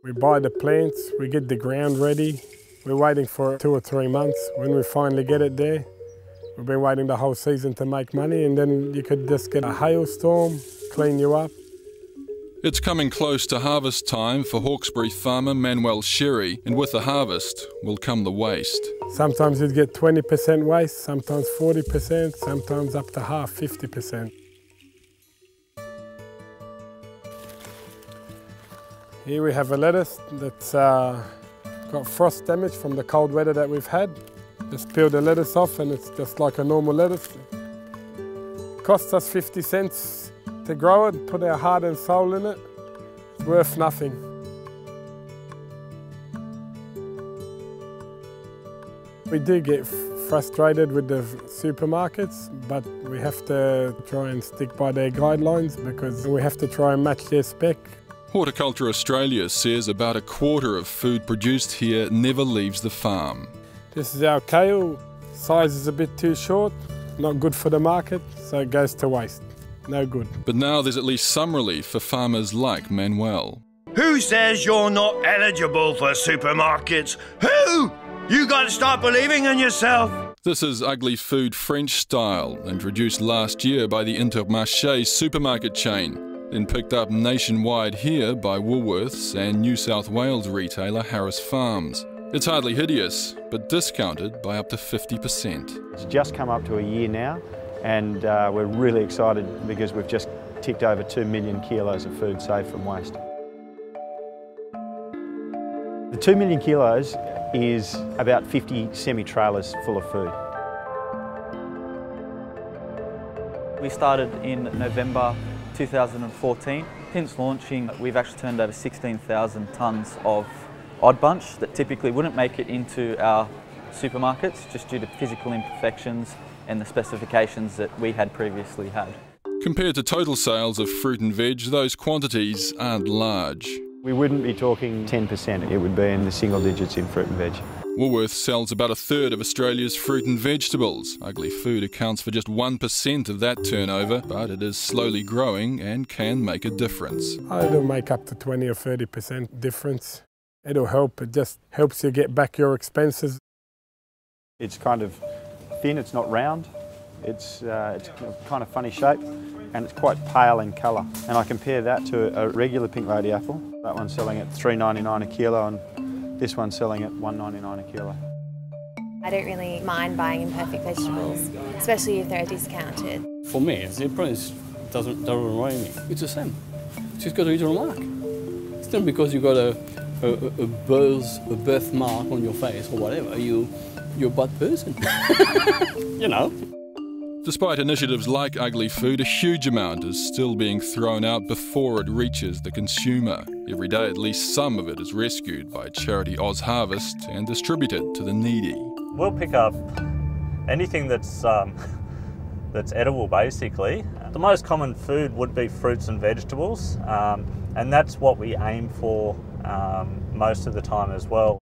We buy the plants, we get the ground ready. We're waiting for 2 or 3 months. When we finally get it there, we've been waiting the whole season to make money, and then you could just get a hailstorm, clean you up. It's coming close to harvest time for Hawkesbury farmer Manuel Sherry, and with the harvest will come the waste. Sometimes you'd get 20% waste, sometimes 40%, sometimes up to half, 50%. Here we have a lettuce that's got frost damage from the cold weather that we've had. Just peel the lettuce off and it's just like a normal lettuce. It costs us 50 cents to grow it, put our heart and soul in it. It's worth nothing. We do get frustrated with the supermarkets, but we have to try and stick by their guidelines because we have to try and match their spec. Horticulture Australia says about a quarter of food produced here never leaves the farm. This is our kale. Size is a bit too short, not good for the market, so it goes to waste. No good. But now there's at least some relief for farmers like Manuel. Who says you're not eligible for supermarkets? Who? You gotta start believing in yourself. This is Ugly Food French style, introduced last year by the Intermarché supermarket chain, then picked up nationwide here by Woolworths and New South Wales retailer Harris Farms. It's hardly hideous, but discounted by up to 50%. It's just come up to a year now, and we're really excited because we've just ticked over 2 million kilos of food saved from waste. The 2 million kilos is about 50 semi-trailers full of food. We started in November 2014. Since launching, we've actually turned over 16,000 tonnes of Odd Bunch that typically wouldn't make it into our supermarkets just due to physical imperfections and the specifications that we had previously had. Compared to total sales of fruit and veg, those quantities aren't large. We wouldn't be talking 10%, it would be in the single digits in fruit and veg. Woolworths sells about a third of Australia's fruit and vegetables. Ugly Food accounts for just 1% of that turnover, but it is slowly growing and can make a difference. It'll make up to 20 or 30% difference. It'll help, it just helps you get back your expenses. It's kind of thin, it's not round, it's kind of funny shape, and it's quite pale in colour. And I compare that to a regular pink lady apple. That one's selling at $3.99 a kilo and this one's selling at $1.99 a kilo. I don't really mind buying imperfect vegetables, especially if they're discounted. For me, the price doesn't worry me. It's the same. Just got to eat your mark. It's not because you got a birthmark on your face or whatever, you're a bad person. You know. Despite initiatives like Ugly Food, a huge amount is still being thrown out before it reaches the consumer. Every day, at least some of it is rescued by charity Oz Harvest and distributed to the needy. We'll pick up anything that's edible, basically. The most common food would be fruits and vegetables, and that's what we aim for most of the time as well.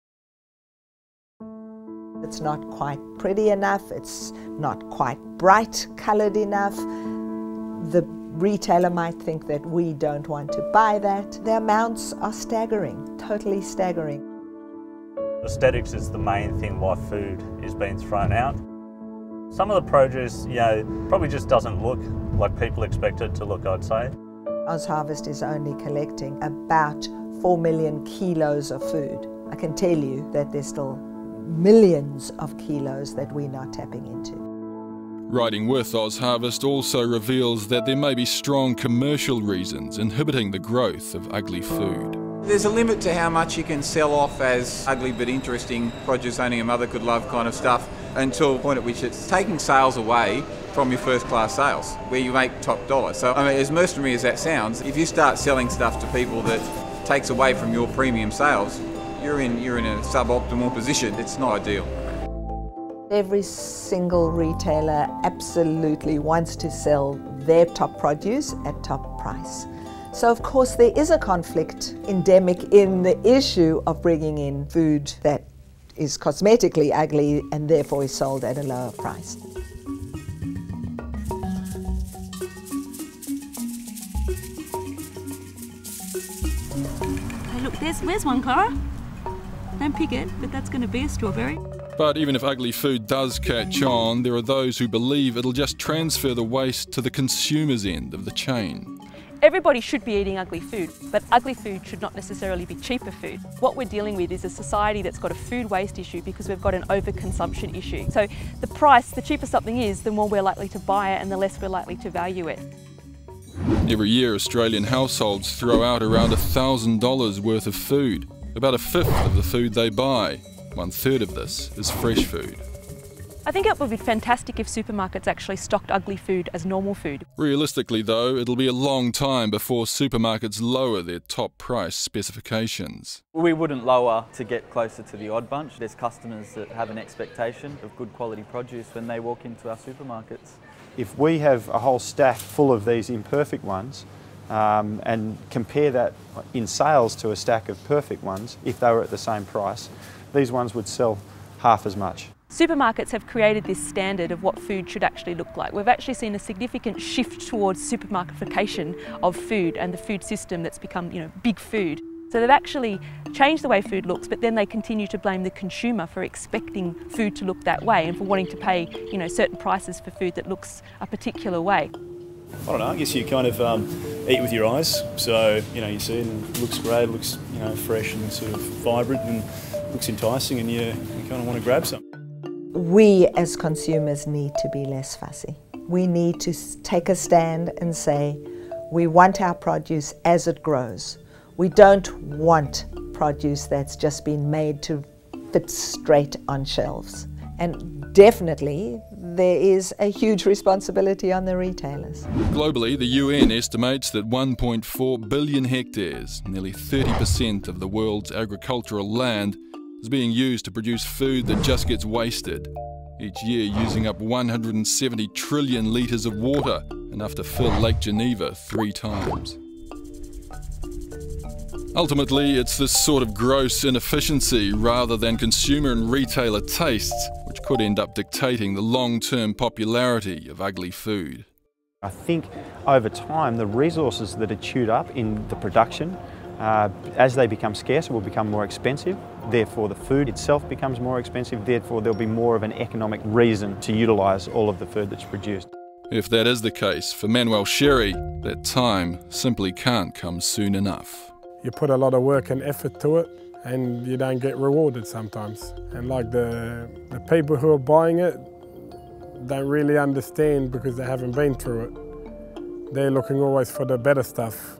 It's not quite pretty enough, it's not quite bright coloured enough. The retailer might think that we don't want to buy that. The amounts are staggering, totally staggering. Aesthetics is the main thing why food is being thrown out. Some of the produce, probably just doesn't look like people expect it to look, I'd say. Oz Harvest is only collecting about 4 million kilos of food. I can tell you that there's still millions of kilos that we're not tapping into. Writing with Oz Harvest also reveals that there may be strong commercial reasons inhibiting the growth of ugly food. There's a limit to how much you can sell off as ugly but interesting produce only a mother could love kind of stuff, until a point at which it's taking sales away from your first class sales, where you make top dollar. So I mean, as mercenary as that sounds, if you start selling stuff to people that takes away from your premium sales, you're in a suboptimal position. It's not ideal. Every single retailer absolutely wants to sell their top produce at top price. So of course there is a conflict endemic in the issue of bringing in food that is cosmetically ugly and therefore is sold at a lower price. They look look, where's one, Clara? Don't pick it, but that's going to be a strawberry. But even if ugly food does catch on, there are those who believe it'll just transfer the waste to the consumer's end of the chain. Everybody should be eating ugly food, but ugly food should not necessarily be cheaper food. What we're dealing with is a society that's got a food waste issue because we've got an overconsumption issue. So the cheaper something is, the more we're likely to buy it and the less we're likely to value it. Every year, Australian households throw out around $1,000 worth of food, about a fifth of the food they buy. 1/3 of this is fresh food. I think it would be fantastic if supermarkets actually stocked ugly food as normal food. Realistically though, it'll be a long time before supermarkets lower their top price specifications. We wouldn't lower to get closer to the odd bunch. There's customers that have an expectation of good quality produce when they walk into our supermarkets. If we have a whole stack full of these imperfect ones and compare that in sales to a stack of perfect ones, if they were at the same price, these ones would sell half as much. Supermarkets have created this standard of what food should actually look like. We've actually seen a significant shift towards supermarketification of food and the food system that's become, big food. So they've actually changed the way food looks, but then they continue to blame the consumer for expecting food to look that way and for wanting to pay, certain prices for food that looks a particular way. I don't know, I guess you kind of eat with your eyes. So, you see it and it looks great, it looks, fresh and sort of vibrant and looks enticing, and you kind of want to grab some. We as consumers need to be less fussy. We need to take a stand and say, we want our produce as it grows. We don't want produce that's just been made to fit straight on shelves. And definitely, there is a huge responsibility on the retailers. Globally, the UN estimates that 1.4 billion hectares, nearly 30% of the world's agricultural land, is being used to produce food that just gets wasted, each year using up 170 trillion litres of water, enough to fill Lake Geneva 3 times. Ultimately, it's this sort of gross inefficiency rather than consumer and retailer tastes which could end up dictating the long-term popularity of ugly food. I think over time the resources that are chewed up in the production, as they become scarcer, will become more expensive. Therefore the food itself becomes more expensive, therefore there'll be more of an economic reason to utilise all of the food that's produced. If that is the case, for Manuel Sherry, that time simply can't come soon enough. You put a lot of work and effort to it and you don't get rewarded sometimes. And like the people who are buying it don't really understand because they haven't been through it. They're looking always for the better stuff.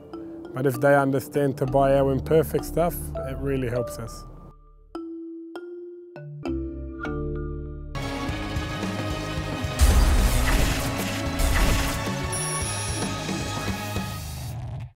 But if they understand to buy our imperfect stuff, it really helps us.